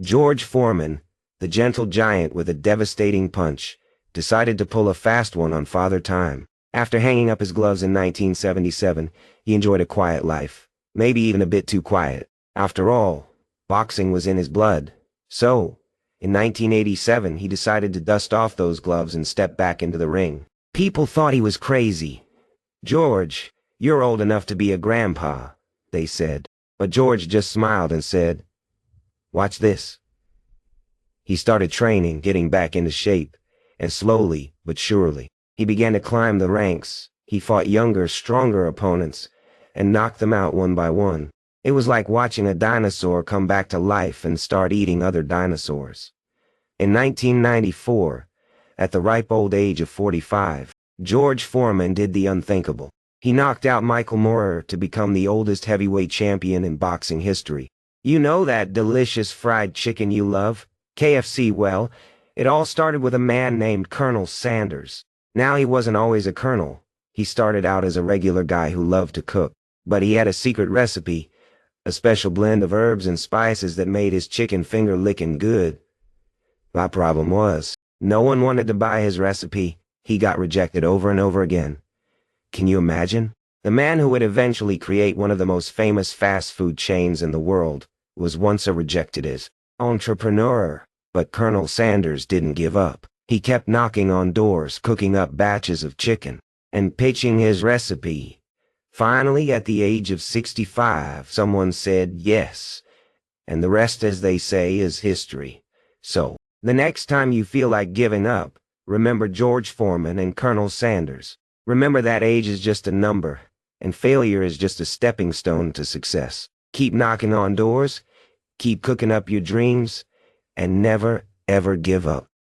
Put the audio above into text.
George Foreman, the gentle giant with a devastating punch, decided to pull a fast one on Father Time. After hanging up his gloves in 1977, he enjoyed a quiet life, maybe even a bit too quiet. After all, boxing was in his blood. So, in 1987, he decided to dust off those gloves and step back into the ring. People thought he was crazy. "George, you're old enough to be a grandpa," they said. But George just smiled and said, "Watch this." He started training, getting back into shape, and slowly but surely, he began to climb the ranks. He fought younger, stronger opponents, and knocked them out one by one. It was like watching a dinosaur come back to life and start eating other dinosaurs. In 1994, at the ripe old age of 45, George Foreman did the unthinkable. He knocked out Michael Moorer to become the oldest heavyweight champion in boxing history. You know that delicious fried chicken you love? KFC. Well, it all started with a man named Colonel Sanders. Now, he wasn't always a colonel. He started out as a regular guy who loved to cook. But he had a secret recipe, a special blend of herbs and spices that made his chicken finger licking good. My problem was, no one wanted to buy his recipe. He got rejected over and over again. Can you imagine? The man who would eventually create one of the most famous fast food chains in the world was once a rejected entrepreneur. But Colonel Sanders didn't give up. He kept knocking on doors, cooking up batches of chicken, and pitching his recipe. Finally, at the age of 65, someone said yes, and the rest, as they say, is history. So, the next time you feel like giving up, remember George Foreman and Colonel Sanders. Remember that age is just a number, and failure is just a stepping stone to success. Keep knocking on doors, keep cooking up your dreams, and never, ever give up.